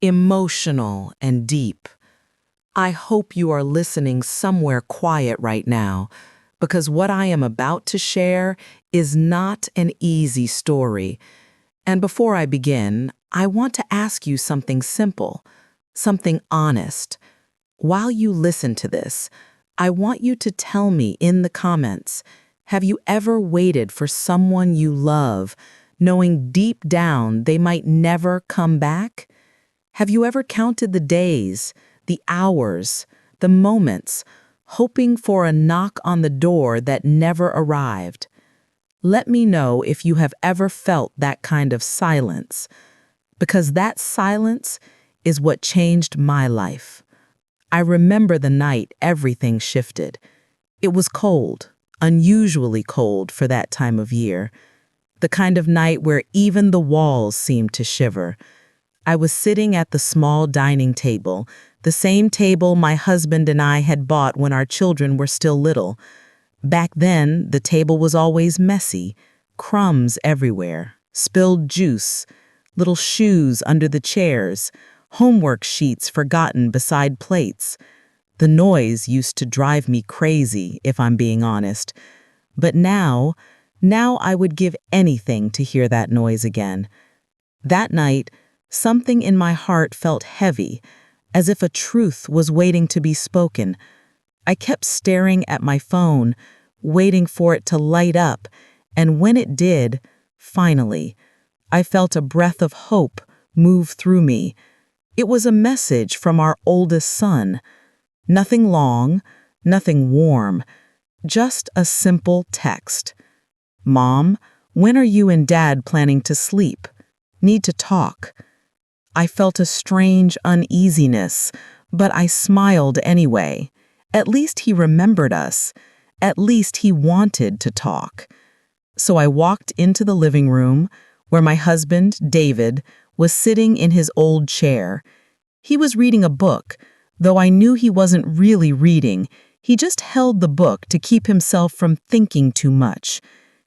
emotional and deep. I hope you are listening somewhere quiet right now, because what I am about to share is not an easy story. And before I begin, I want to ask you something simple, something honest. While you listen to this, I want you to tell me in the comments, have you ever waited for someone you love, knowing deep down they might never come back? Have you ever counted the days, the hours, the moments, hoping for a knock on the door that never arrived? Let me know if you have ever felt that kind of silence, because that silence is what changed my life. I remember the night everything shifted. It was cold, unusually cold for that time of year, the kind of night where even the walls seemed to shiver. I was sitting at the small dining table, the same table my husband and I had bought when our children were still little. Back then, the table was always messy, crumbs everywhere, spilled juice, little shoes under the chairs, homework sheets forgotten beside plates. The noise used to drive me crazy, if I'm being honest. But now I would give anything to hear that noise again. That night, something in my heart felt heavy, as if a truth was waiting to be spoken. I kept staring at my phone, waiting for it to light up, and when it did, finally, I felt a breath of hope move through me. It was a message from our oldest son. Nothing long, nothing warm, just a simple text. "Mom, when are you and Dad planning to sleep? Need to talk." I felt a strange uneasiness, but I smiled anyway. At least he remembered us. At least he wanted to talk. So I walked into the living room, where my husband, David, was sitting in his old chair. He was reading a book, though I knew he wasn't really reading. He just held the book to keep himself from thinking too much.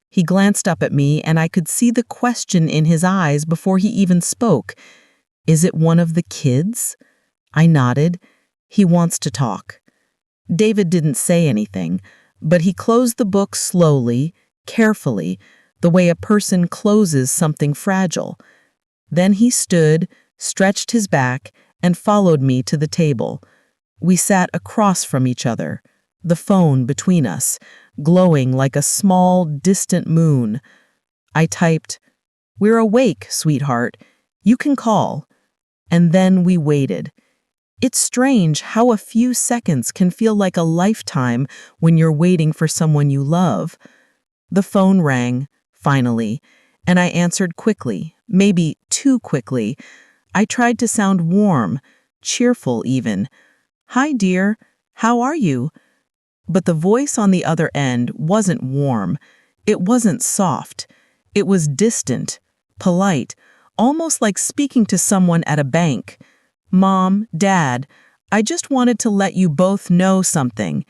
He glanced up at me, and I could see the question in his eyes before he even spoke. "Is it one of the kids?" I nodded. "He wants to talk." David didn't say anything, but he closed the book slowly, carefully, the way a person closes something fragile. Then he stood, stretched his back, and followed me to the table. We sat across from each other, the phone between us, glowing like a small, distant moon. I typed, "We're awake, sweetheart. You can call." And then we waited. It's strange how a few seconds can feel like a lifetime when you're waiting for someone you love. The phone rang, finally, and I answered quickly, maybe too quickly. I tried to sound warm, cheerful even. "Hi, dear. How are you?" But the voice on the other end wasn't warm. It wasn't soft. It was distant, polite, almost like speaking to someone at a bank. "Mom, Dad, I just wanted to let you both know something."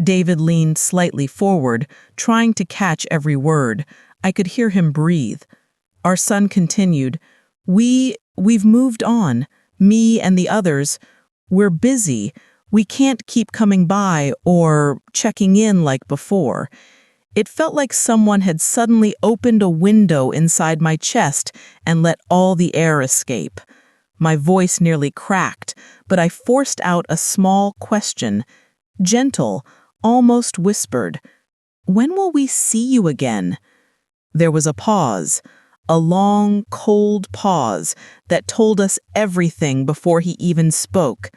David leaned slightly forward, trying to catch every word. I could hear him breathe. Our son continued, We've moved on. Me and the others. We're busy. We can't keep coming by or checking in like before." It felt like someone had suddenly opened a window inside my chest and let all the air escape. My voice nearly cracked, but I forced out a small question, gentle, almost whispered, "When will we see you again?" There was a pause, a long, cold pause that told us everything before he even spoke.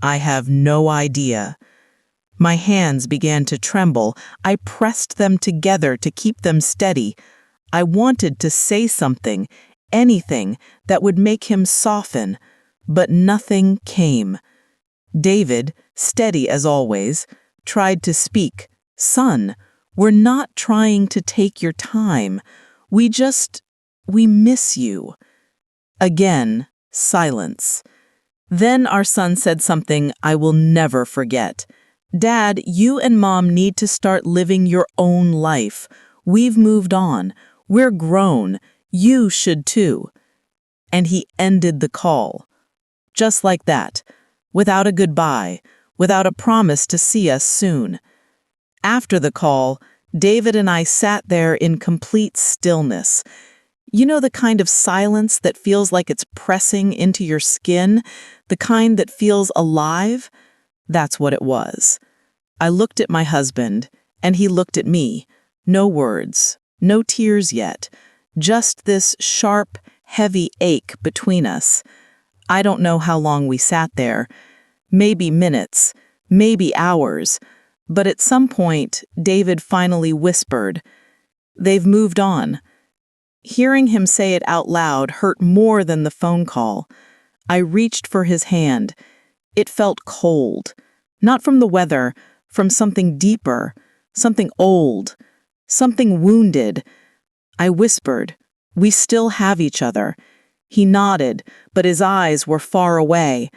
"I have no idea." My hands began to tremble. I pressed them together to keep them steady. I wanted to say something, anything that would make him soften, but nothing came. David, steady as always, tried to speak. "Son, we're not trying to take your time. We miss you." Again, silence. Then our son said something I will never forget. "Dad, you and Mom need to start living your own life. We've moved on. We're grown. You should too." And he ended the call. Just like that, without a goodbye, without a promise to see us soon. After the call, David and I sat there in complete stillness. You know, the kind of silence that feels like it's pressing into your skin, the kind that feels alive? That's what it was. I looked at my husband, and he looked at me. No words, no tears yet, just this sharp, heavy ache between us. I don't know how long we sat there. Maybe minutes, maybe hours. But at some point, David finally whispered, "They've moved on." Hearing him say it out loud hurt more than the phone call. I reached for his hand. It felt cold. Not from the weather, from something deeper, something old, something wounded. I whispered, "We still have each other." He nodded, but his eyes were far away.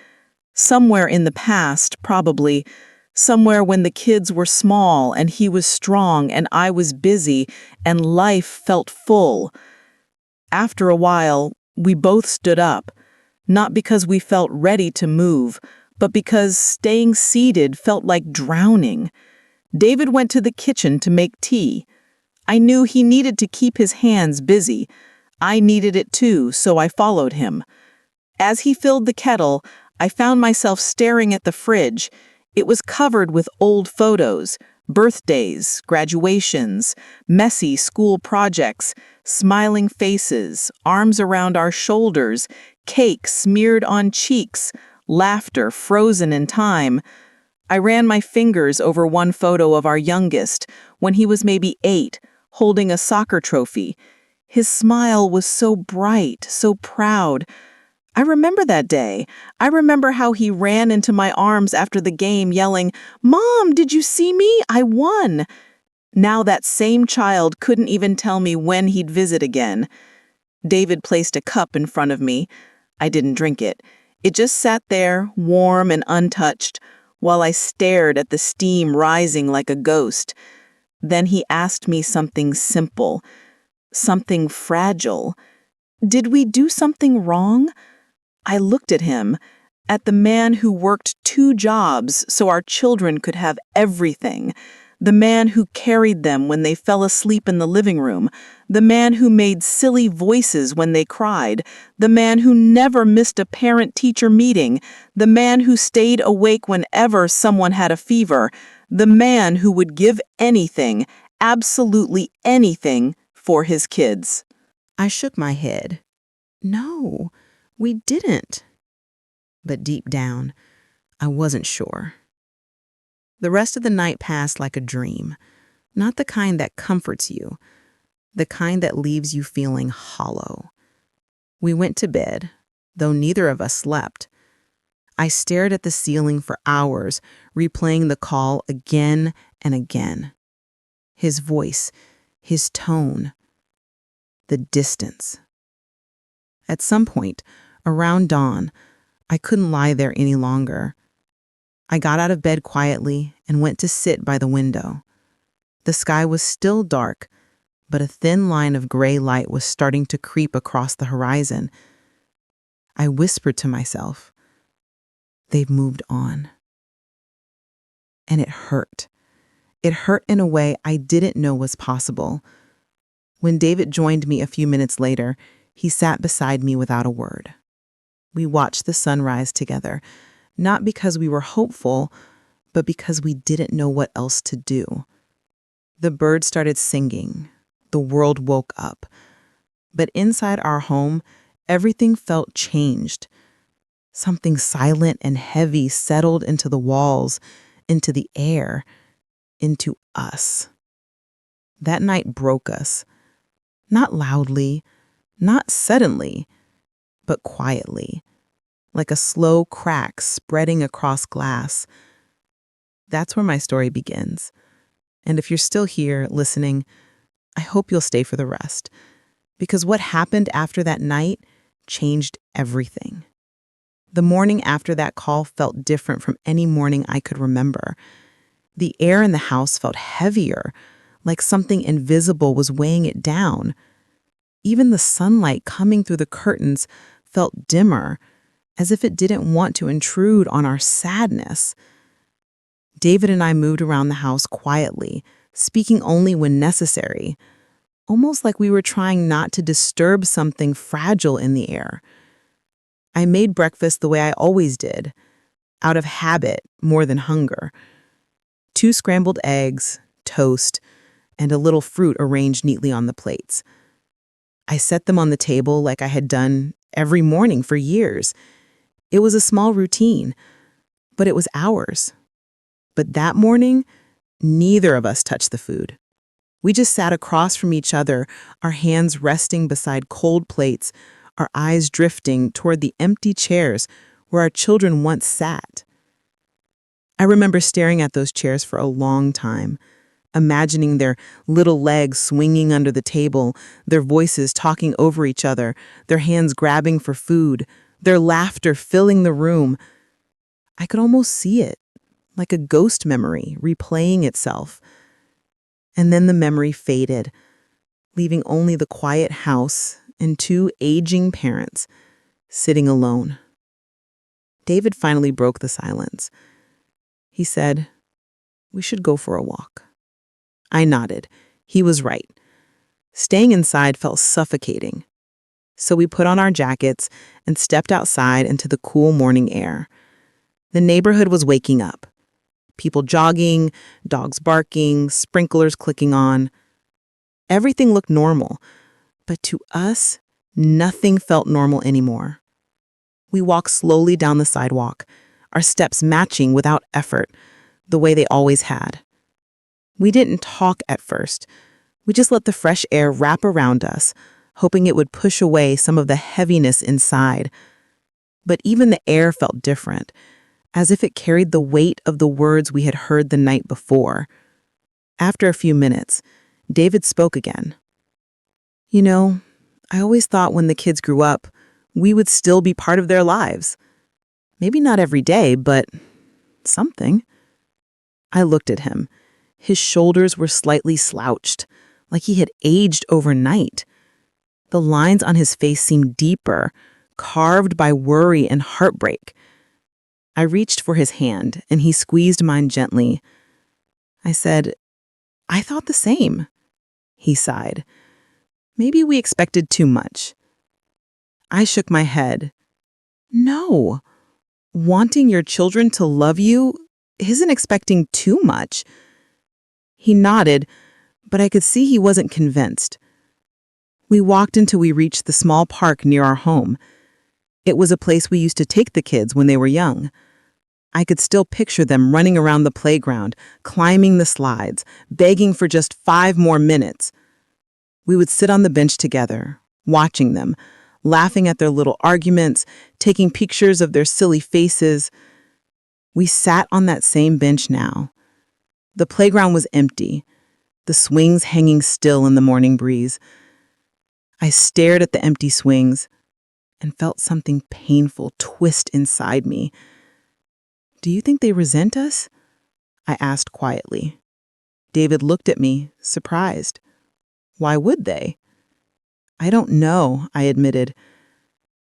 Somewhere in the past, probably. Somewhere when the kids were small and he was strong and I was busy and life felt full. After a while, we both stood up, not because we felt ready to move, but because staying seated felt like drowning. David went to the kitchen to make tea. I knew he needed to keep his hands busy. I needed it too, so I followed him. As he filled the kettle, I found myself staring at the fridge. It was covered with old photos, birthdays, graduations, messy school projects, smiling faces, arms around our shoulders, cake smeared on cheeks, laughter frozen in time. I ran my fingers over one photo of our youngest, when he was maybe 8, holding a soccer trophy. His smile was so bright, so proud. I remember that day. I remember how he ran into my arms after the game yelling, "Mom, did you see me? I won." Now that same child couldn't even tell me when he'd visit again. David placed a cup in front of me. I didn't drink it. It just sat there, warm and untouched, while I stared at the steam rising like a ghost. Then he asked me something simple, something fragile. Did we do something wrong? I looked at him, at the man who worked 2 jobs so our children could have everything, the man who carried them when they fell asleep in the living room, the man who made silly voices when they cried, the man who never missed a parent-teacher meeting, the man who stayed awake whenever someone had a fever, the man who would give anything, absolutely anything, for his kids. I shook my head. No, we didn't. But deep down, I wasn't sure. The rest of the night passed like a dream, not the kind that comforts you, the kind that leaves you feeling hollow. We went to bed, though neither of us slept. I stared at the ceiling for hours, replaying the call again and again. His voice, his tone, the distance. At some point, around dawn, I couldn't lie there any longer. I got out of bed quietly and went to sit by the window. The sky was still dark, but a thin line of gray light was starting to creep across the horizon. I whispered to myself, "They've moved on." And it hurt. It hurt in a way I didn't know was possible. When David joined me a few minutes later, he sat beside me without a word. We watched the sunrise together, not because we were hopeful, but because we didn't know what else to do. The birds started singing. The world woke up. But inside our home, everything felt changed. Something silent and heavy settled into the walls, into the air, into us. That night broke us. Not loudly, not suddenly, but quietly, like a slow crack spreading across glass. That's where my story begins. And if you're still here listening, I hope you'll stay for the rest, because what happened after that night changed everything. The morning after that call felt different from any morning I could remember. The air in the house felt heavier, like something invisible was weighing it down. Even the sunlight coming through the curtains felt dimmer, as if it didn't want to intrude on our sadness. David and I moved around the house quietly, speaking only when necessary, almost like we were trying not to disturb something fragile in the air. I made breakfast the way I always did, out of habit more than hunger. 2 scrambled eggs, toast, and a little fruit arranged neatly on the plates. I set them on the table like I had done every morning for years. It was a small routine, but it was ours. But that morning, neither of us touched the food. We just sat across from each other, our hands resting beside cold plates, our eyes drifting toward the empty chairs where our children once sat. I remember staring at those chairs for a long time, imagining their little legs swinging under the table, their voices talking over each other, their hands grabbing for food, their laughter filling the room. I could almost see it, like a ghost memory replaying itself. And then the memory faded, leaving only the quiet house and 2 aging parents sitting alone. David finally broke the silence. He said, "We should go for a walk." I nodded. He was right. Staying inside felt suffocating. So we put on our jackets and stepped outside into the cool morning air. The neighborhood was waking up. People jogging, dogs barking, sprinklers clicking on. Everything looked normal, but to us, nothing felt normal anymore. We walked slowly down the sidewalk, our steps matching without effort, the way they always had. We didn't talk at first. We just let the fresh air wrap around us, hoping it would push away some of the heaviness inside. But even the air felt different, as if it carried the weight of the words we had heard the night before. After a few minutes, David spoke again. "You know, I always thought when the kids grew up, we would still be part of their lives. Maybe not every day, but something." I looked at him. His shoulders were slightly slouched, like he had aged overnight. The lines on his face seemed deeper, carved by worry and heartbreak. I reached for his hand, and he squeezed mine gently. I said, "I thought the same." He sighed. "Maybe we expected too much." I shook my head. "No. Wanting your children to love you isn't expecting too much." He nodded, but I could see he wasn't convinced. We walked until we reached the small park near our home. It was a place we used to take the kids when they were young. I could still picture them running around the playground, climbing the slides, begging for just 5 more minutes. We would sit on the bench together, watching them, laughing at their little arguments, taking pictures of their silly faces. We sat on that same bench now. The playground was empty, the swings hanging still in the morning breeze. I stared at the empty swings and felt something painful twist inside me. "Do you think they resent us?" I asked quietly. David looked at me, surprised. "Why would they?" "I don't know," I admitted.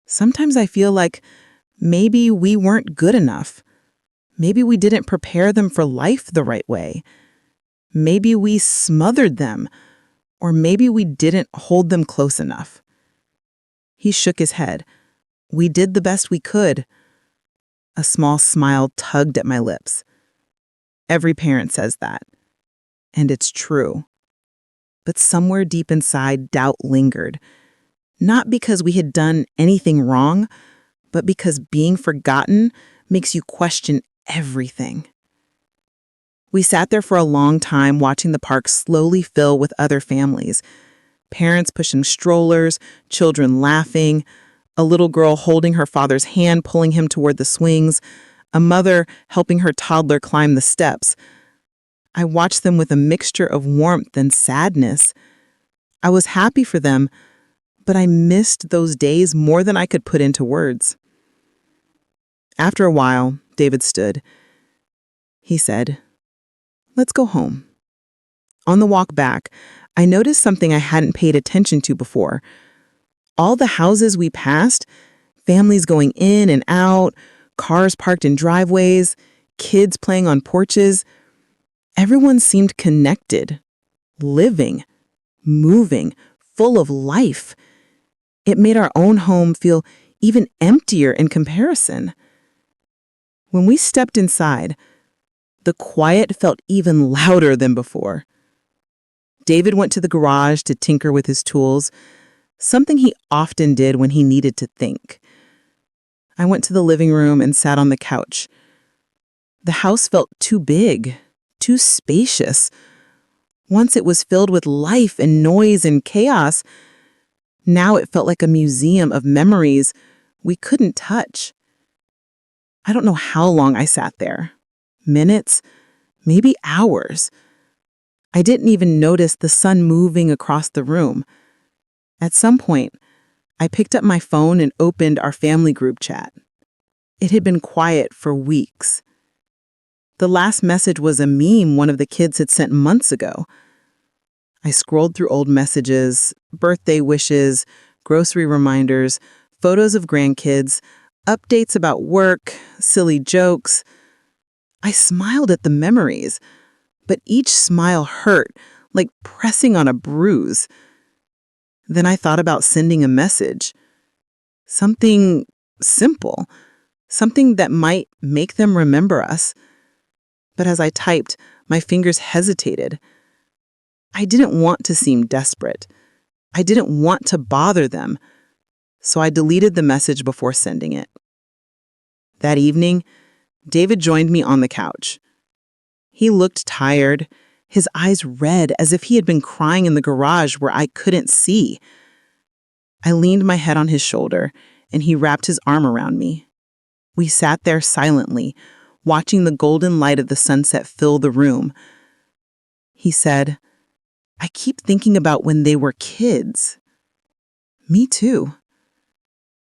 "Sometimes I feel like maybe we weren't good enough. Maybe we didn't prepare them for life the right way. Maybe we smothered them, or maybe we didn't hold them close enough." He shook his head. "We did the best we could." A small smile tugged at my lips. Every parent says that. And it's true. But somewhere deep inside, doubt lingered. Not because we had done anything wrong, but because being forgotten makes you question everything. We sat there for a long time watching the park slowly fill with other families. Parents pushing strollers, children laughing, a little girl holding her father's hand pulling him toward the swings, a mother helping her toddler climb the steps. I watched them with a mixture of warmth and sadness. I was happy for them, but I missed those days more than I could put into words. After a while, David stood. He said, "Let's go home." On the walk back, I noticed something I hadn't paid attention to before. All the houses we passed, Families going in and out, cars parked in driveways, kids playing on porches. Everyone seemed connected, living, moving, full of life. It made our own home feel even emptier in comparison. When we stepped inside, the quiet felt even louder than before. David went to the garage to tinker with his tools, something he often did when he needed to think. I went to the living room and sat on the couch. The house felt too big, too spacious. Once it was filled with life and noise and chaos, now it felt like a museum of memories we couldn't touch. I don't know how long I sat there. Minutes, maybe hours. I didn't even notice the sun moving across the room. At some point, I picked up my phone and opened our family group chat. It had been quiet for weeks. The last message was a meme one of the kids had sent months ago. I scrolled through old messages, birthday wishes, grocery reminders, photos of grandkids, updates about work, silly jokes. I smiled at the memories, but each smile hurt, like pressing on a bruise. Then I thought about sending a message. Something simple, something that might make them remember us. But as I typed, my fingers hesitated. I didn't want to seem desperate. I didn't want to bother them. So I deleted the message before sending it. That evening, David joined me on the couch. He looked tired, his eyes red as if he had been crying in the garage where I couldn't see. I leaned my head on his shoulder, and he wrapped his arm around me. We sat there silently, watching the golden light of the sunset fill the room. He said, "I keep thinking about when they were kids." Me too.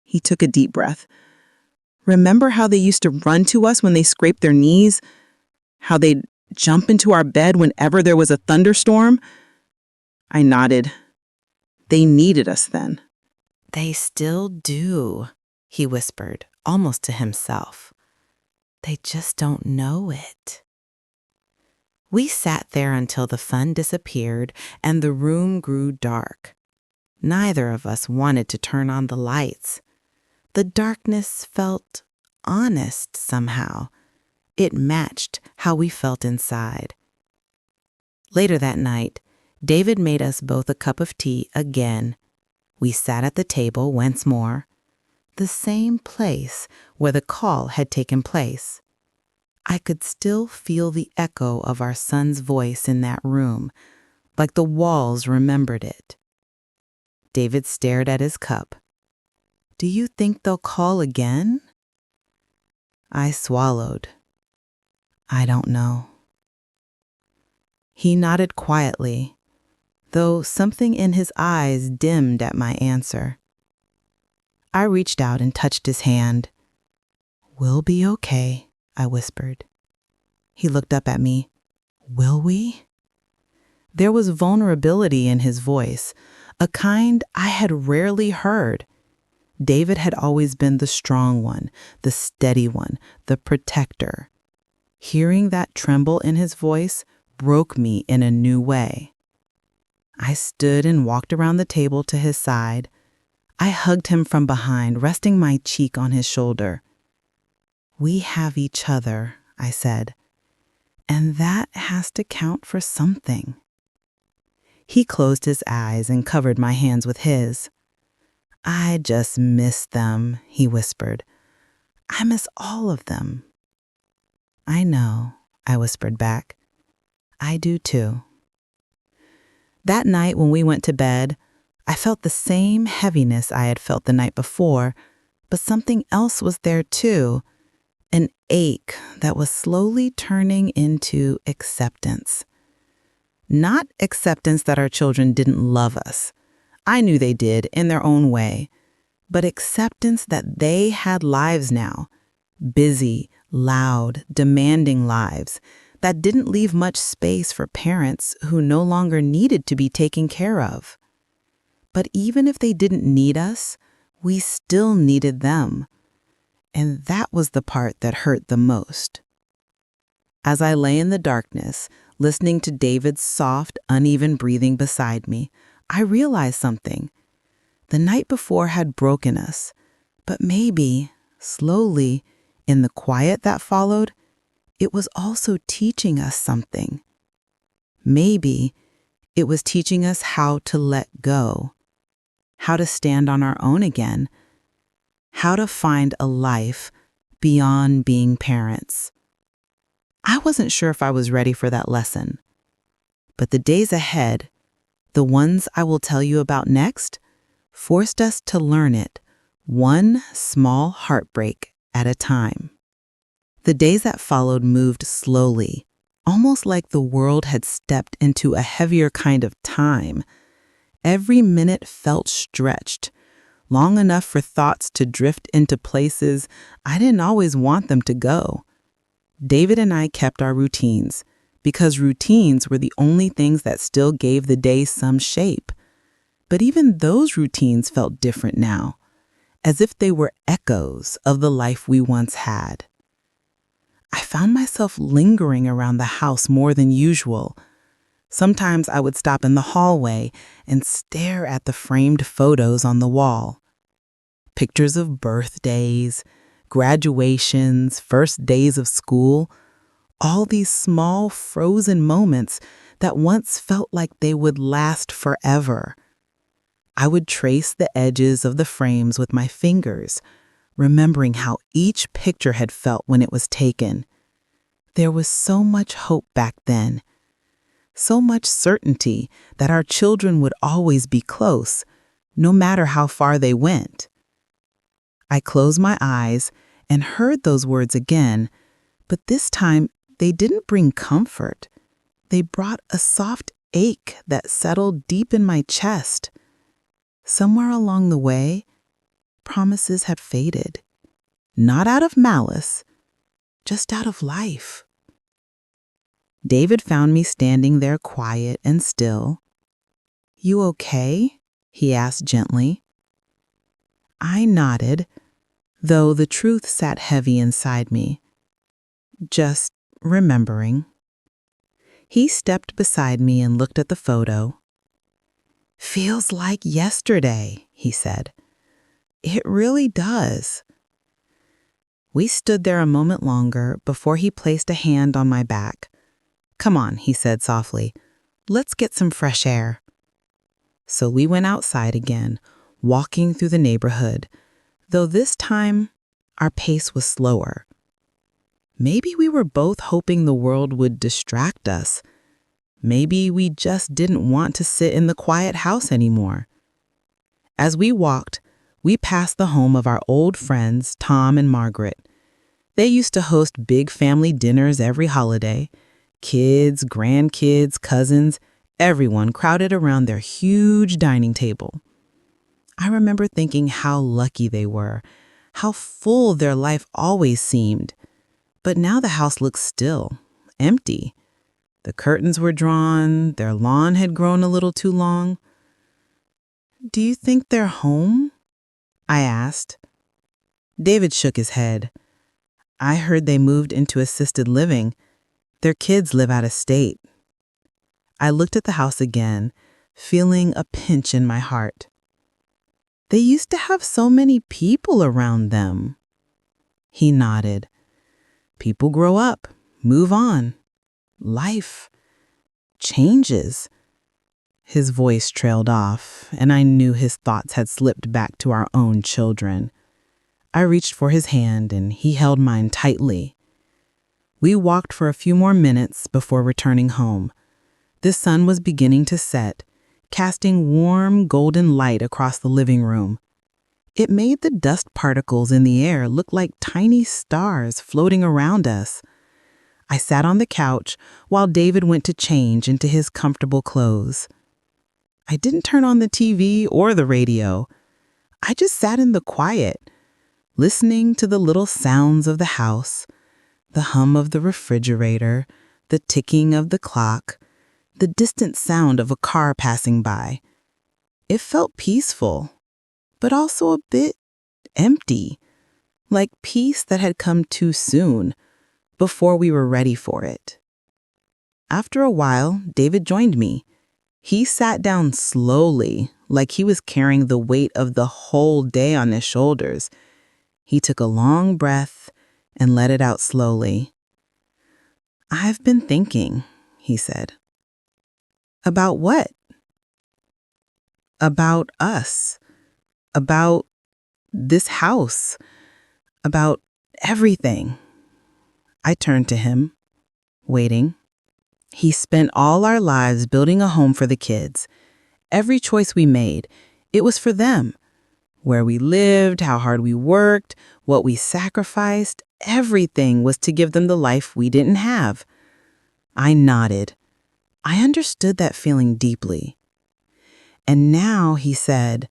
He took a deep breath. Remember how they used to run to us when they scraped their knees? How they'd jump into our bed whenever there was a thunderstorm? I nodded. They needed us then. They still do, he whispered, almost to himself. They just don't know it. We sat there until the fun disappeared and the room grew dark. Neither of us wanted to turn on the lights. The darkness felt honest somehow. It matched how we felt inside. Later that night, David made us both a cup of tea again. We sat at the table once more, the same place where the call had taken place. I could still feel the echo of our son's voice in that room, like the walls remembered it. David stared at his cup. "Do you think they'll call again?" I swallowed. "I don't know." He nodded quietly, though something in his eyes dimmed at my answer. I reached out and touched his hand. "We'll be okay," I whispered. He looked up at me. "Will we?" There was vulnerability in his voice, a kind I had rarely heard. David had always been the strong one, the steady one, the protector. Hearing that tremble in his voice broke me in a new way. I stood and walked around the table to his side. I hugged him from behind, resting my cheek on his shoulder. "We have each other," I said, "and that has to count for something." He closed his eyes and covered my hands with his. "I just miss them," he whispered. "I miss all of them." "I know," I whispered back. "I do too." That night when we went to bed, I felt the same heaviness I had felt the night before, but something else was there too, an ache that was slowly turning into acceptance. Not acceptance that our children didn't love us. I knew they did in their own way, but acceptance that they had lives now, busy, loud, demanding lives that didn't leave much space for parents who no longer needed to be taken care of. But even if they didn't need us, we still needed them. And that was the part that hurt the most. As I lay in the darkness, listening to David's soft, uneven breathing beside me, I realized something. The night before had broken us, but maybe, slowly, in the quiet that followed, it was also teaching us something. Maybe it was teaching us how to let go, how to stand on our own again, how to find a life beyond being parents. I wasn't sure if I was ready for that lesson, but the days ahead, the ones I will tell you about next, forced us to learn it, one small heartbreak at a time. The days that followed moved slowly, almost like the world had stepped into a heavier kind of time. Every minute felt stretched, long enough for thoughts to drift into places I didn't always want them to go. David and I kept our routines, because routines were the only things that still gave the day some shape. But even those routines felt different now, as if they were echoes of the life we once had. I found myself lingering around the house more than usual. Sometimes I would stop in the hallway and stare at the framed photos on the wall. Pictures of birthdays, graduations, first days of school, all these small frozen moments that once felt like they would last forever. I would trace the edges of the frames with my fingers, remembering how each picture had felt when it was taken. There was so much hope back then, so much certainty that our children would always be close, no matter how far they went. I closed my eyes and heard those words again, but this time they didn't bring comfort. They brought a soft ache that settled deep in my chest. Somewhere along the way, promises had faded. Not out of malice, just out of life. David found me standing there quiet and still. "You okay?" he asked gently. I nodded, though the truth sat heavy inside me. Just remembering. He stepped beside me and looked at the photo. "Feels like yesterday," he said. "It really does." We stood there a moment longer before he placed a hand on my back. "Come on," he said softly. "Let's get some fresh air." So we went outside again, walking through the neighborhood, though this time our pace was slower. Maybe we were both hoping the world would distract us. Maybe we just didn't want to sit in the quiet house anymore. As we walked, we passed the home of our old friends, Tom and Margaret. They used to host big family dinners every holiday. Kids, grandkids, cousins, everyone crowded around their huge dining table. I remember thinking how lucky they were, how full their life always seemed. But now the house looked still, empty. The curtains were drawn, their lawn had grown a little too long. "Do you think they're home?" I asked. David shook his head. "I heard they moved into assisted living. Their kids live out of state." I looked at the house again, feeling a pinch in my heart. "They used to have so many people around them." He nodded. "People grow up, move on. Life changes." His voice trailed off, and I knew his thoughts had slipped back to our own children. I reached for his hand, and he held mine tightly. We walked for a few more minutes before returning home. The sun was beginning to set, casting warm, golden light across the living room. It made the dust particles in the air look like tiny stars floating around us. I sat on the couch while David went to change into his comfortable clothes. I didn't turn on the TV or the radio. I just sat in the quiet, listening to the little sounds of the house, the hum of the refrigerator, the ticking of the clock, the distant sound of a car passing by. It felt peaceful, but also a bit empty, like peace that had come too soon, before we were ready for it. After a while, David joined me. He sat down slowly, like he was carrying the weight of the whole day on his shoulders. He took a long breath and let it out slowly. "I've been thinking," he said. "About what?" "About us. About this house. About everything." I turned to him, waiting. He spent all our lives building a home for the kids. Every choice we made, it was for them. Where we lived, how hard we worked, what we sacrificed, everything was to give them the life we didn't have. I nodded. I understood that feeling deeply. And now, he said,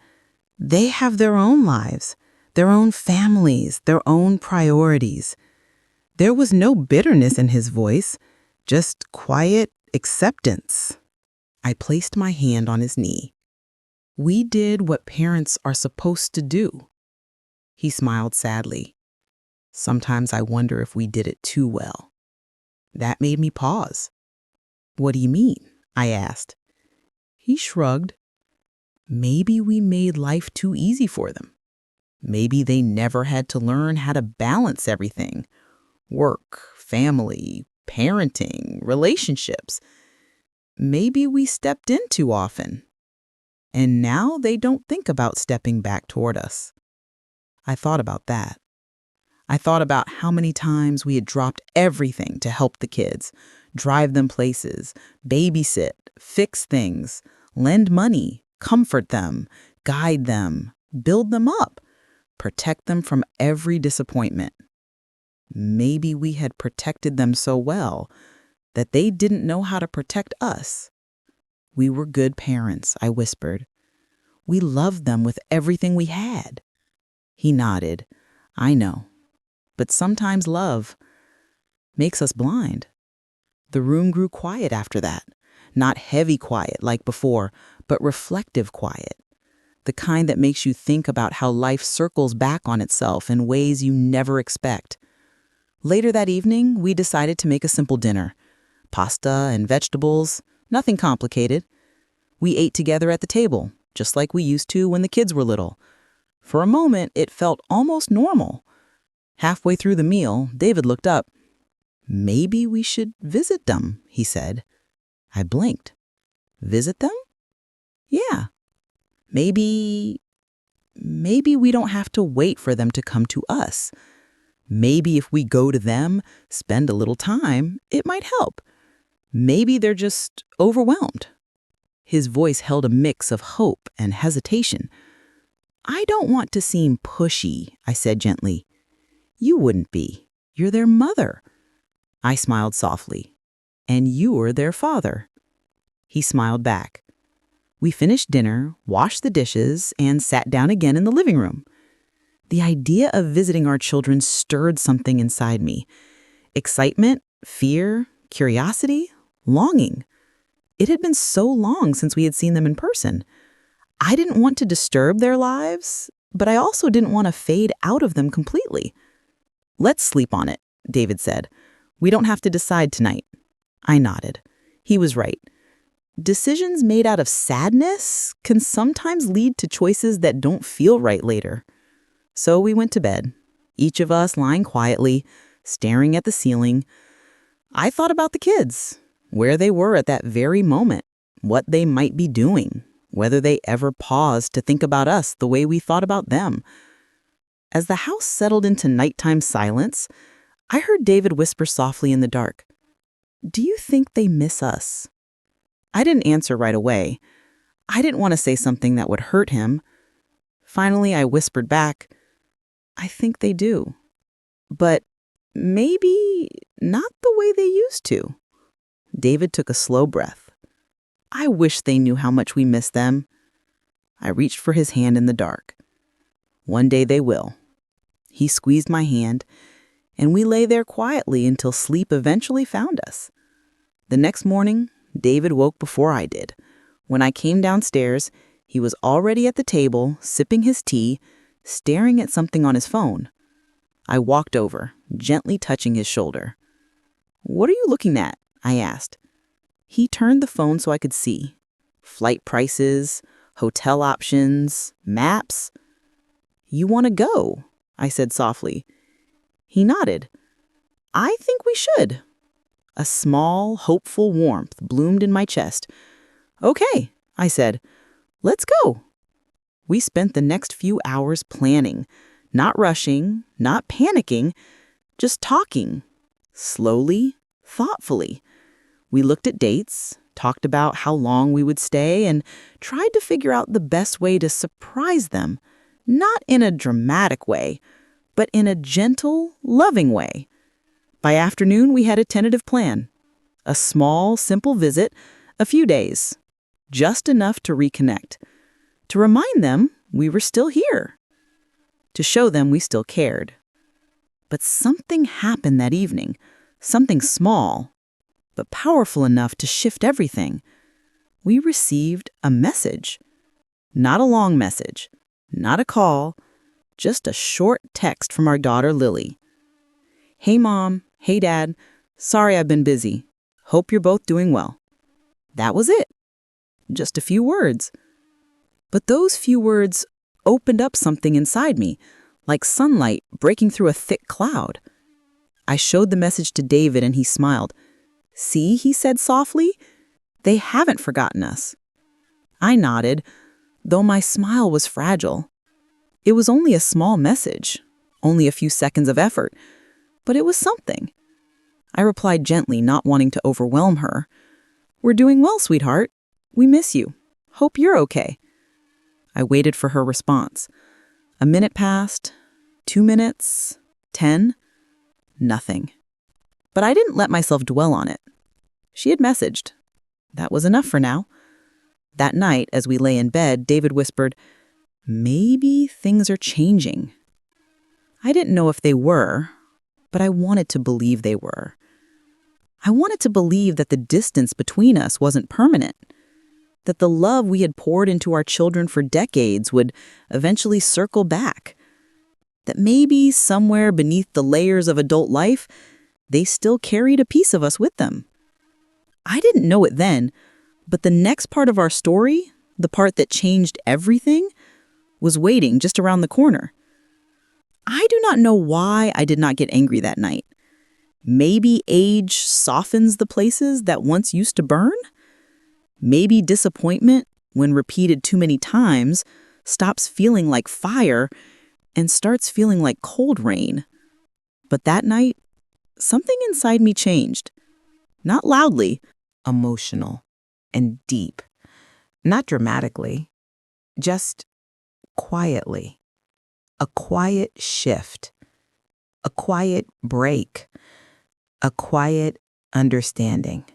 they have their own lives, their own families, their own priorities. There was no bitterness in his voice, just quiet acceptance. I placed my hand on his knee. "We did what parents are supposed to do." He smiled sadly. "Sometimes I wonder if we did it too well." That made me pause. "What do you mean?" I asked. He shrugged. "Maybe we made life too easy for them. Maybe they never had to learn how to balance everything. Work, family, parenting, relationships. Maybe we stepped in too often. And now they don't think about stepping back toward us." I thought about that. I thought about how many times we had dropped everything to help the kids, drive them places, babysit, fix things, lend money, comfort them, guide them, build them up, protect them from every disappointment. Maybe we had protected them so well that they didn't know how to protect us. "We were good parents," I whispered. "We loved them with everything we had." He nodded. "I know. But sometimes love makes us blind." The room grew quiet after that. Not heavy quiet like before, but reflective quiet. The kind that makes you think about how life circles back on itself in ways you never expect. Later that evening, we decided to make a simple dinner. Pasta and vegetables, nothing complicated. We ate together at the table, just like we used to when the kids were little. For a moment, it felt almost normal. Halfway through the meal, David looked up. "Maybe we should visit them," he said. I blinked. "Visit them?" "Yeah. Maybe we don't have to wait for them to come to us. Maybe if we go to them, spend a little time, it might help. Maybe they're just overwhelmed." His voice held a mix of hope and hesitation. "I don't want to seem pushy," I said gently. "You wouldn't be. You're their mother." I smiled softly. "And you're their father." He smiled back. We finished dinner, washed the dishes, and sat down again in the living room. The idea of visiting our children stirred something inside me. Excitement, fear, curiosity, longing. It had been so long since we had seen them in person. I didn't want to disturb their lives, but I also didn't want to fade out of them completely. "Let's sleep on it," David said. "We don't have to decide tonight." I nodded. He was right. Decisions made out of sadness can sometimes lead to choices that don't feel right later. So we went to bed, each of us lying quietly, staring at the ceiling. I thought about the kids, where they were at that very moment, what they might be doing, whether they ever paused to think about us the way we thought about them. As the house settled into nighttime silence, I heard David whisper softly in the dark, "Do you think they miss us?" I didn't answer right away. I didn't want to say something that would hurt him. Finally, I whispered back, "I think they do. But maybe not the way they used to." David took a slow breath. "I wish they knew how much we miss them." I reached for his hand in the dark. "One day they will." He squeezed my hand, and we lay there quietly until sleep eventually found us. The next morning, David woke before I did. When I came downstairs, He was already at the table, sipping his tea, staring at something on his phone. I walked over, gently touching his shoulder. "What are you looking at?" I asked. He turned the phone so I could see. Flight prices, hotel options, maps. "You want to go?" I said softly. He nodded. "I think we should." A small, hopeful warmth bloomed in my chest. "Okay," I said. "Let's go." We spent the next few hours planning, not rushing, not panicking, just talking, slowly, thoughtfully. We looked at dates, talked about how long we would stay, and tried to figure out the best way to surprise them, not in a dramatic way, but in a gentle, loving way. By afternoon, we had a tentative plan. A small, simple visit, a few days, just enough to reconnect, to remind them we were still here, to show them we still cared. But something happened that evening, something small, but powerful enough to shift everything. We received a message. Not a long message, not a call, just a short text from our daughter Lily. "Hey Mom, hey Dad, sorry I've been busy. Hope you're both doing well." That was it. Just a few words. But those few words opened up something inside me, like sunlight breaking through a thick cloud. I showed the message to David and he smiled. "See," he said softly, "they haven't forgotten us." I nodded, though my smile was fragile. It was only a small message, only a few seconds of effort, but it was something. I replied gently, not wanting to overwhelm her. "We're doing well, sweetheart. We miss you. Hope you're okay." I waited for her response. A minute passed, 2 minutes, 10, nothing. But I didn't let myself dwell on it. She had messaged. That was enough for now. That night, as we lay in bed, David whispered, "Maybe things are changing." I didn't know if they were, but I wanted to believe they were. I wanted to believe that the distance between us wasn't permanent, that the love we had poured into our children for decades would eventually circle back, that maybe somewhere beneath the layers of adult life, they still carried a piece of us with them. I didn't know it then, but the next part of our story, the part that changed everything, was waiting just around the corner. I do not know why I did not get angry that night. Maybe age softens the places that once used to burn? Maybe disappointment, when repeated too many times, stops feeling like fire and starts feeling like cold rain. But that night, something inside me changed. Not loudly, Emotional and deep. Not dramatically, just quietly. A quiet shift. A quiet break. A quiet understanding.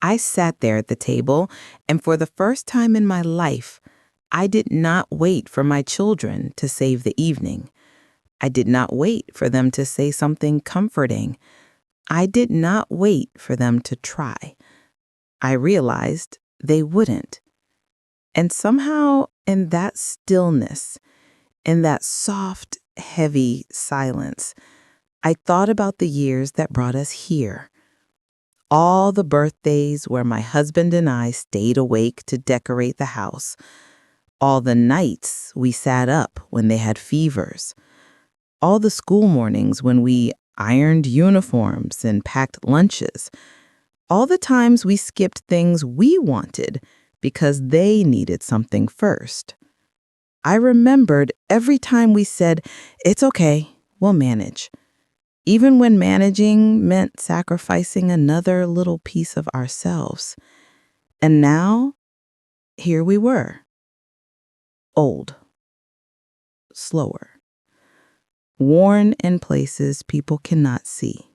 I sat there at the table, and for the first time in my life, I did not wait for my children to save the evening. I did not wait for them to say something comforting. I did not wait for them to try. I realized they wouldn't. And somehow, in that stillness, in that soft, heavy silence, I thought about the years that brought us here. All the birthdays where my husband and I stayed awake to decorate the house. All the nights we sat up when they had fevers. All the school mornings when we ironed uniforms and packed lunches. All the times we skipped things we wanted because they needed something first. I remembered every time we said, "It's okay, we'll manage." Even when managing meant sacrificing another little piece of ourselves. And now, here we were. Old. Slower. Worn in places people cannot see.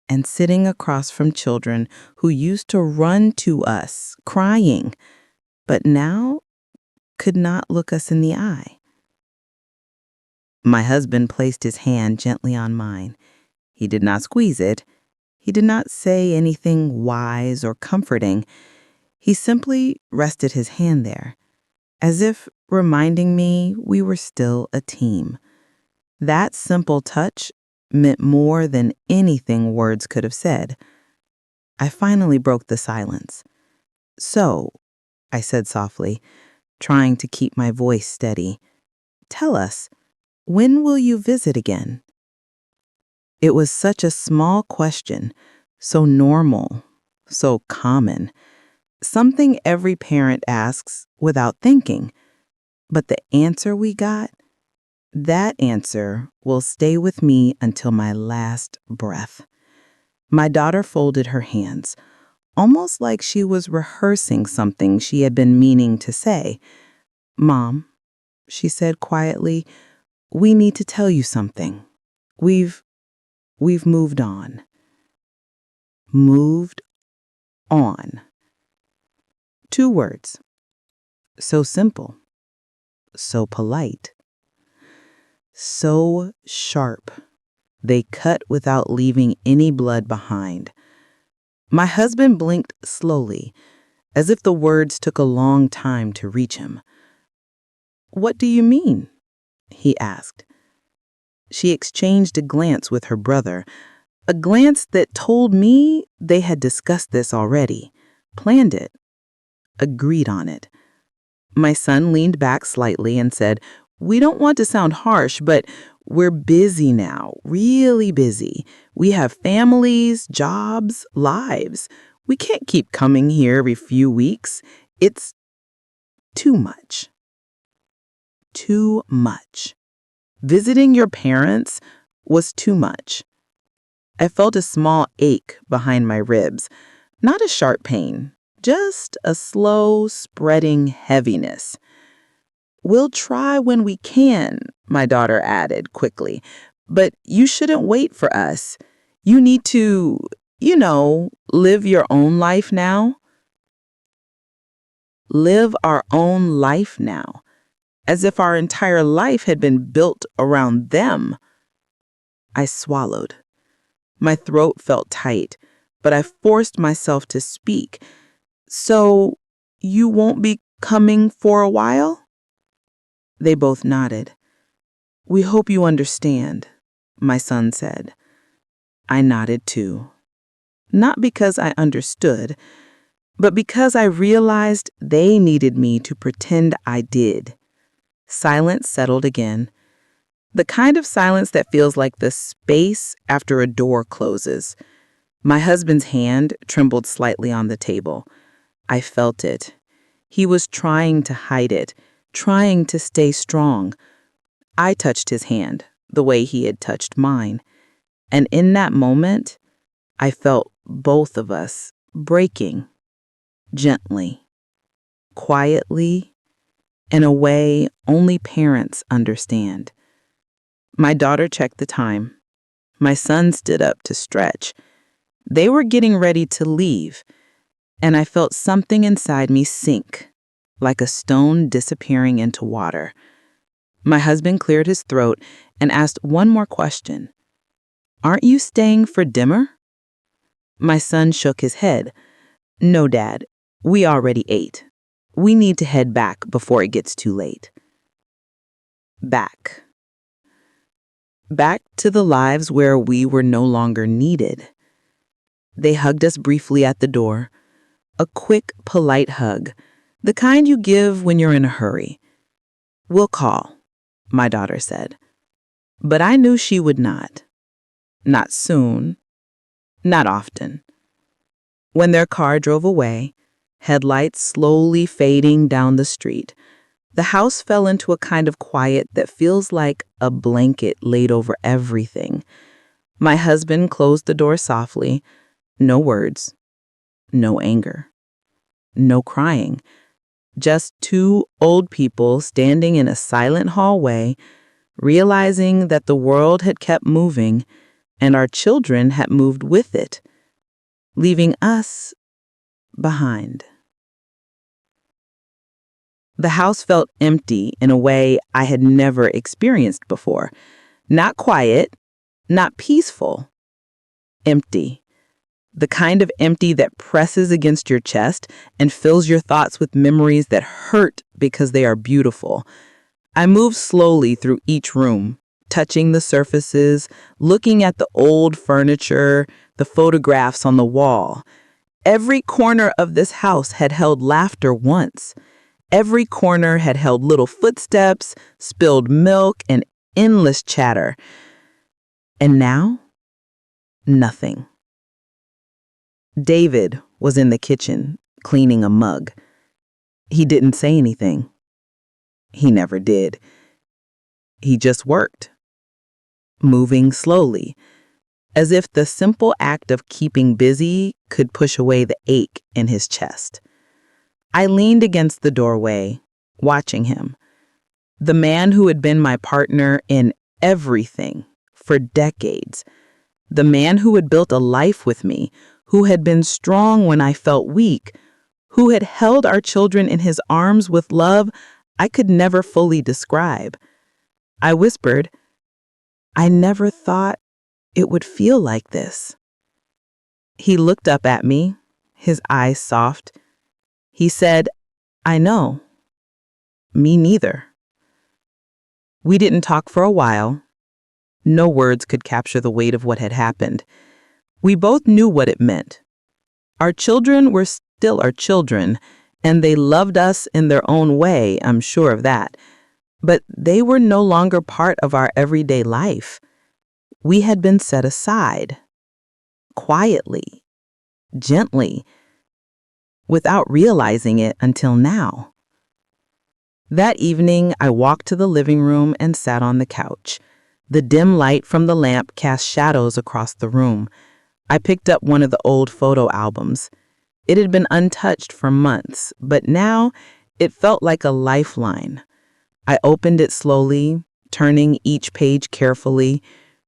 And sitting across from children who used to run to us, crying, but now could not look us in the eye. My husband placed his hand gently on mine. He did not squeeze it. He did not say anything wise or comforting. He simply rested his hand there, as if reminding me we were still a team. That simple touch meant more than anything words could have said. I finally broke the silence. "So," I said softly, trying to keep my voice steady, "tell us, when will you visit again?" It was such a small question, so normal, so common, something every parent asks without thinking. But the answer we got, that answer will stay with me until my last breath. My daughter folded her hands, almost like she was rehearsing something she had been meaning to say. "Mom," she said quietly, "we need to tell you something. We've moved on." Moved on. 2 words. So simple. So polite. So sharp. They cut without leaving any blood behind. My husband blinked slowly, as if the words took a long time to reach him. "What do you mean?" he asked. She exchanged a glance with her brother, a glance that told me they had discussed this already, planned it, agreed on it. My son leaned back slightly and said, "We don't want to sound harsh, but we're busy now, really busy. We have families, jobs, lives. We can't keep coming here every few weeks. It's too much." Too much. Visiting your parents was too much. I felt a small ache behind my ribs, not a sharp pain, just a slow, spreading heaviness. "We'll try when we can," my daughter added quickly, "but you shouldn't wait for us. You need to, live your own life now." Live our own life now, as if our entire life had been built around them. I swallowed. My throat felt tight, but I forced myself to speak. "So, you won't be coming for a while?" They both nodded. "We hope you understand," my son said. I nodded too. Not because I understood, but because I realized they needed me to pretend I did. Silence settled again. The kind of silence that feels like the space after a door closes. My husband's hand trembled slightly on the table. I felt it. He was trying to hide it, trying to stay strong. I touched his hand the way he had touched mine. And in that moment, I felt both of us breaking, gently, quietly, in a way only parents understand. My daughter checked the time. My son stood up to stretch. They were getting ready to leave, and I felt something inside me sink, like a stone disappearing into water. My husband cleared his throat and asked one more question. "Aren't you staying for dinner?" My son shook his head. "No, Dad. We already ate. We need to head back before it gets too late." Back. Back to the lives where we were no longer needed. They hugged us briefly at the door. A quick, polite hug, the kind you give when you're in a hurry. "We'll call," my daughter said. But I knew she would not. Not soon. Not often. When their car drove away, headlights slowly fading down the street, the house fell into a kind of quiet that feels like a blanket laid over everything. My husband closed the door softly. No words. No anger. No crying. Just 2 old people standing in a silent hallway, realizing that the world had kept moving and our children had moved with it, leaving us behind. The house felt empty in a way I had never experienced before. Not quiet, not peaceful. Empty. The kind of empty that presses against your chest and fills your thoughts with memories that hurt because they are beautiful. I moved slowly through each room, touching the surfaces, looking at the old furniture, the photographs on the wall. Every corner of this house had held laughter once. Every corner had held little footsteps, spilled milk, and endless chatter. And now, nothing. David was in the kitchen, cleaning a mug. He didn't say anything. He never did. He just worked, moving slowly, as if the simple act of keeping busy could push away the ache in his chest. I leaned against the doorway, watching him. The man who had been my partner in everything for decades. The man who had built a life with me, who had been strong when I felt weak, who had held our children in his arms with love I could never fully describe. I whispered, "I never thought it would feel like this." He looked up at me, his eyes soft. He said, "I know. Me neither." We didn't talk for a while. No words could capture the weight of what had happened. We both knew what it meant. Our children were still our children, and they loved us in their own way, I'm sure of that. But they were no longer part of our everyday life. We had been set aside, quietly, gently, without realizing it until now. That evening, I walked to the living room and sat on the couch. The dim light from the lamp cast shadows across the room. I picked up one of the old photo albums. It had been untouched for months, but now it felt like a lifeline. I opened it slowly, turning each page carefully,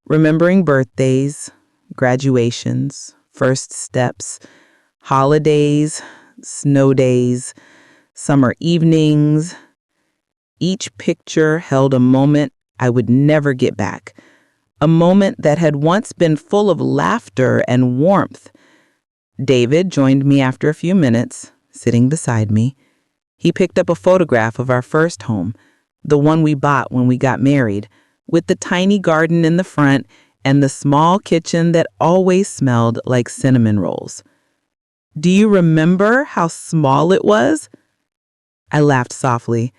remembering birthdays, graduations, first steps, holidays, snow days, summer evenings. Each picture held a moment I would never get back. A moment that had once been full of laughter and warmth. David joined me after a few minutes, sitting beside me. He picked up a photograph of our first home, the one we bought when we got married, with the tiny garden in the front and the small kitchen that always smelled like cinnamon rolls. "Do you remember how small it was?" I laughed softly.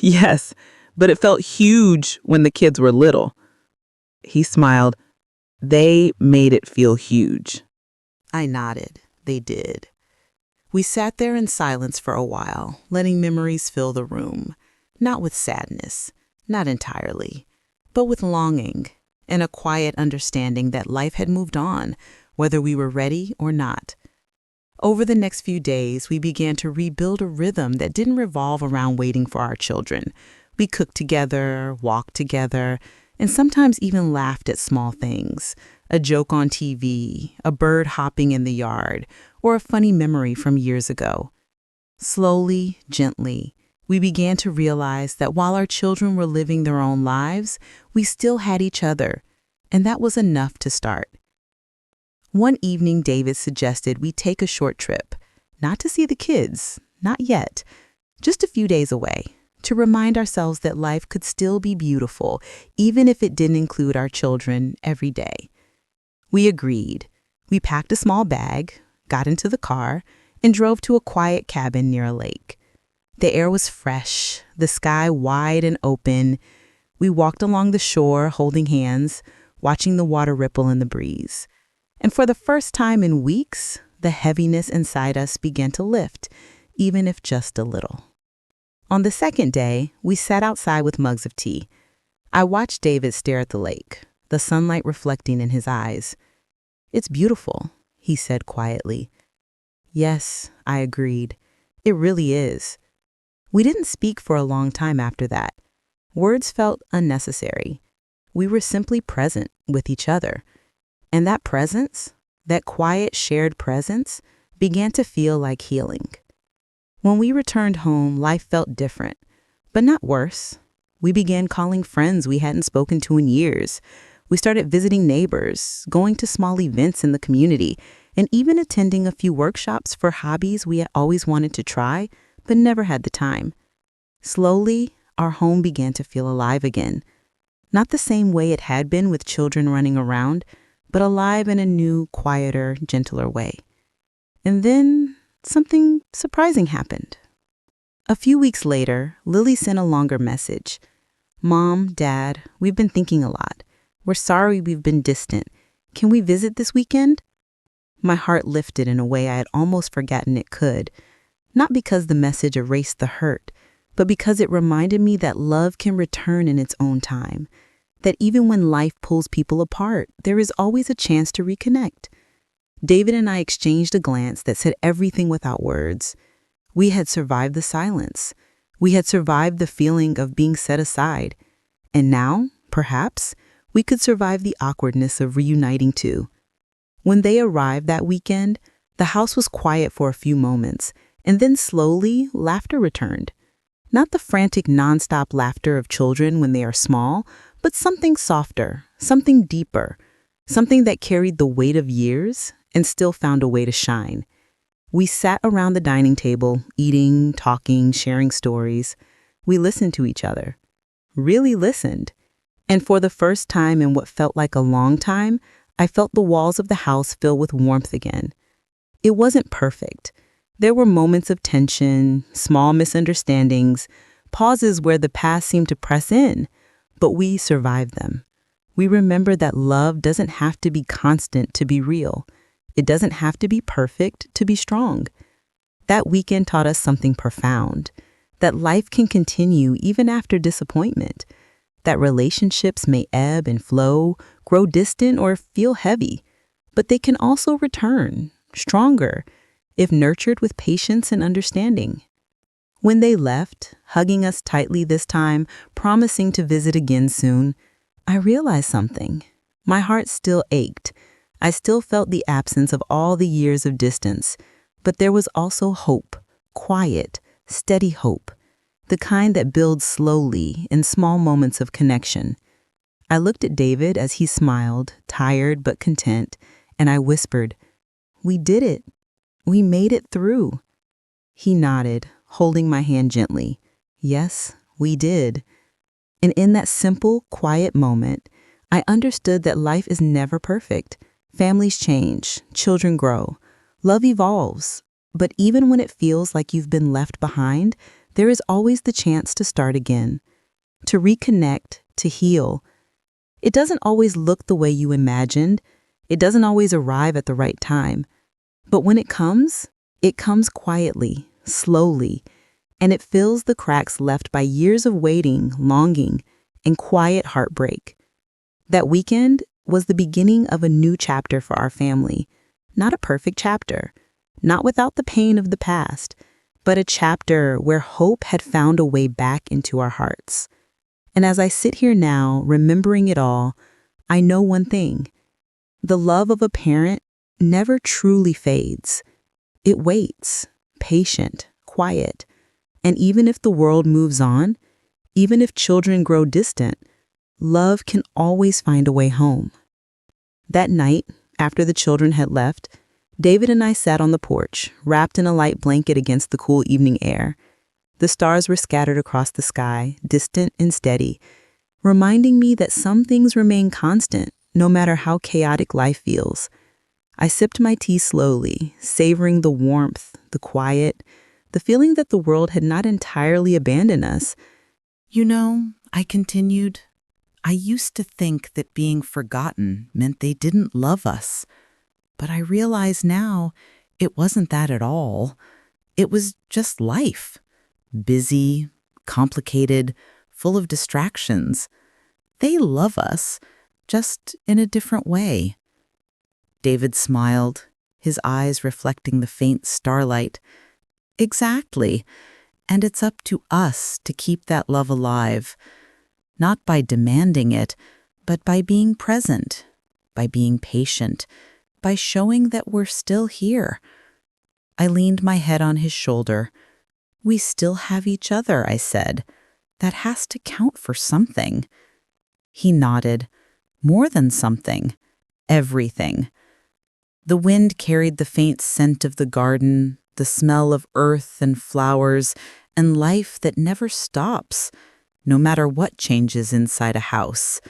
"Yes, but it felt huge when the kids were little." He smiled. "They made it feel huge." I nodded. They did. We sat there in silence for a while, letting memories fill the room, not with sadness, not entirely, but with longing and a quiet understanding that life had moved on, whether we were ready or not. Over the next few days, we began to rebuild a rhythm that didn't revolve around waiting for our children. We cooked together, walked together, and sometimes even laughed at small things. A joke on TV, a bird hopping in the yard, or a funny memory from years ago. Slowly, gently, we began to realize that while our children were living their own lives, we still had each other, and that was enough to start. One evening, David suggested we take a short trip, not to see the kids, not yet, just a few days away, to remind ourselves that life could still be beautiful, even if it didn't include our children every day. We agreed. We packed a small bag, got into the car, and drove to a quiet cabin near a lake. The air was fresh, the sky wide and open. We walked along the shore, holding hands, watching the water ripple in the breeze. And for the first time in weeks, the heaviness inside us began to lift, even if just a little. On the second day, we sat outside with mugs of tea. I watched David stare at the lake, the sunlight reflecting in his eyes. "It's beautiful," he said quietly. "Yes," I agreed. "It really is." We didn't speak for a long time after that. Words felt unnecessary. We were simply present with each other. And that presence, that quiet shared presence, began to feel like healing. When we returned home, life felt different, but not worse. We began calling friends we hadn't spoken to in years. We started visiting neighbors, going to small events in the community, and even attending a few workshops for hobbies we had always wanted to try, but never had the time. Slowly, our home began to feel alive again. Not the same way it had been with children running around, but alive in a new, quieter, gentler way. And then something surprising happened. A few weeks later, Lily sent a longer message. "Mom, Dad, we've been thinking a lot. We're sorry we've been distant. Can we visit this weekend?" My heart lifted in a way I had almost forgotten it could, not because the message erased the hurt, but because it reminded me that love can return in its own time, that even when life pulls people apart, there is always a chance to reconnect. David and I exchanged a glance that said everything without words. We had survived the silence. We had survived the feeling of being set aside. And now, perhaps, we could survive the awkwardness of reuniting too. When they arrived that weekend, the house was quiet for a few moments, and then slowly, laughter returned. Not the frantic, nonstop laughter of children when they are small, but something softer, something deeper, something that carried the weight of years and still found a way to shine. We sat around the dining table, eating, talking, sharing stories. We listened to each other. Really listened. And for the first time in what felt like a long time, I felt the walls of the house fill with warmth again. It wasn't perfect. There were moments of tension, small misunderstandings, pauses where the past seemed to press in, but we survived them. We remembered that love doesn't have to be constant to be real. It doesn't have to be perfect to be strong. That weekend taught us something profound, that life can continue even after disappointment, that relationships may ebb and flow, grow distant, or feel heavy, but they can also return, stronger, if nurtured with patience and understanding. When they left, hugging us tightly this time, promising to visit again soon, I realized something. My heart still ached. I still felt the absence of all the years of distance, but there was also hope, quiet, steady hope, the kind that builds slowly in small moments of connection. I looked at David as he smiled, tired but content, and I whispered, "We did it. We made it through." He nodded, holding my hand gently. Yes, we did. And in that simple, quiet moment, I understood that life is never perfect. Families change, children grow, love evolves. But even when it feels like you've been left behind, there is always the chance to start again, to reconnect, to heal. It doesn't always look the way you imagined. It doesn't always arrive at the right time. But when it comes quietly, slowly, and it fills the cracks left by years of waiting, longing, and quiet heartbreak. That weekend was the beginning of a new chapter for our family. Not a perfect chapter, not without the pain of the past, but a chapter where hope had found a way back into our hearts. And as I sit here now, remembering it all, I know one thing. The love of a parent never truly fades. It waits, patient, quiet. And even if the world moves on, even if children grow distant, love can always find a way home. That night, after the children had left, David and I sat on the porch, wrapped in a light blanket against the cool evening air. The stars were scattered across the sky, distant and steady, reminding me that some things remain constant, no matter how chaotic life feels. I sipped my tea slowly, savoring the warmth, the quiet, the feeling that the world had not entirely abandoned us. "You know," I continued, "I used to think that being forgotten meant they didn't love us. But I realize now it wasn't that at all. It was just life. Busy, complicated, full of distractions. They love us, just in a different way." David smiled, his eyes reflecting the faint starlight. "Exactly. And it's up to us to keep that love alive. Not by demanding it, but by being present, by being patient, by showing that we're still here." I leaned my head on his shoulder. "We still have each other," I said. "That has to count for something." He nodded. more than something, everything. The wind carried the faint scent of the garden, the smell of earth and flowers, and life that never stops, no matter what changes inside a house.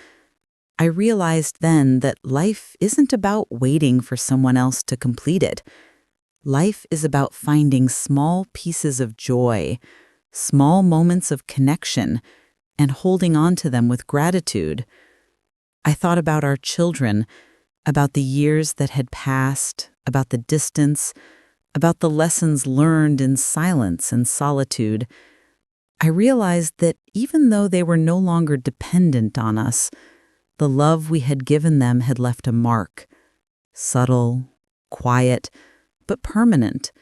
I realized then that life isn't about waiting for someone else to complete it. Life is about finding small pieces of joy, small moments of connection, and holding on to them with gratitude. I thought about our children, about the years that had passed, about the distance, about the lessons learned in silence and solitude. I realized that even though they were no longer dependent on us, the love we had given them had left a mark, subtle, quiet, but permanent.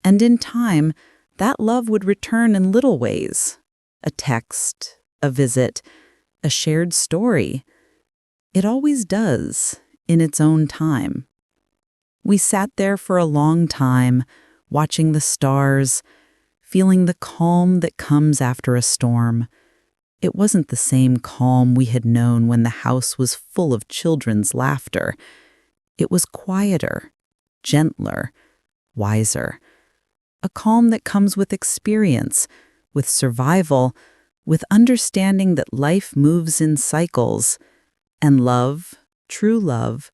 And in time, that love would return in little ways: a text, a visit, a shared story. It always does, in its own time. We sat there for a long time, watching the stars, feeling the calm that comes after a storm. It wasn't the same calm we had known when the house was full of children's laughter. It was quieter, gentler, wiser. A calm that comes with experience, with survival, with understanding that life moves in cycles, and love, true love,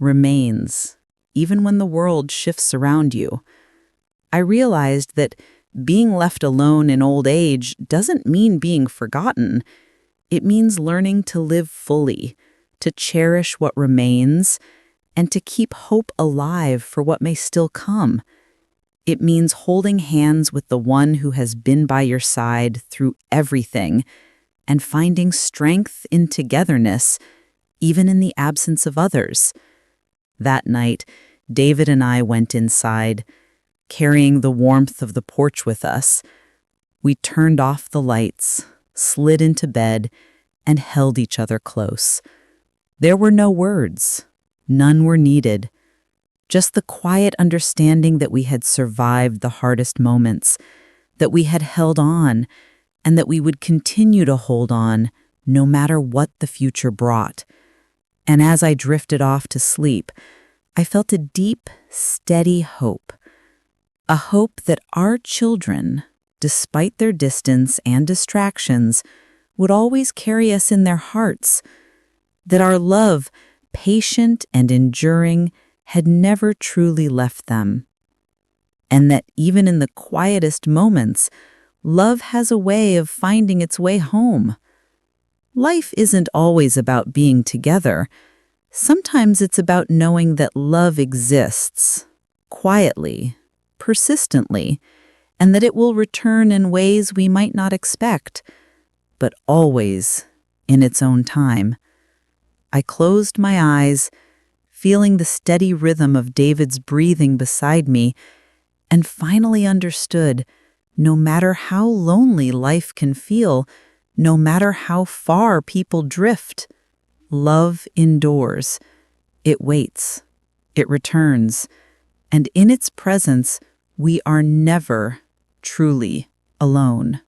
remains, even when the world shifts around you. I realized that being left alone in old age doesn't mean being forgotten. It means learning to live fully, to cherish what remains, and to keep hope alive for what may still come. It means holding hands with the one who has been by your side through everything and finding strength in togetherness, even in the absence of others. That night, David and I went inside, carrying the warmth of the porch with us. We turned off the lights, slid into bed, and held each other close. There were no words. None were needed. Just the quiet understanding that we had survived the hardest moments, that we had held on, and that we would continue to hold on no matter what the future brought. And as I drifted off to sleep, I felt a deep, steady hope. A hope that our children, despite their distance and distractions, would always carry us in their hearts. That our love, patient and enduring, had never truly left them. And that even in the quietest moments, love has a way of finding its way home. Life isn't always about being together. Sometimes it's about knowing that love exists, quietly, persistently, and that it will return in ways we might not expect, but always in its own time. I closed my eyes, feeling the steady rhythm of David's breathing beside me, and finally understood, no matter how lonely life can feel, no matter how far people drift, love endures. It waits. It returns. And in its presence, we are never truly alone.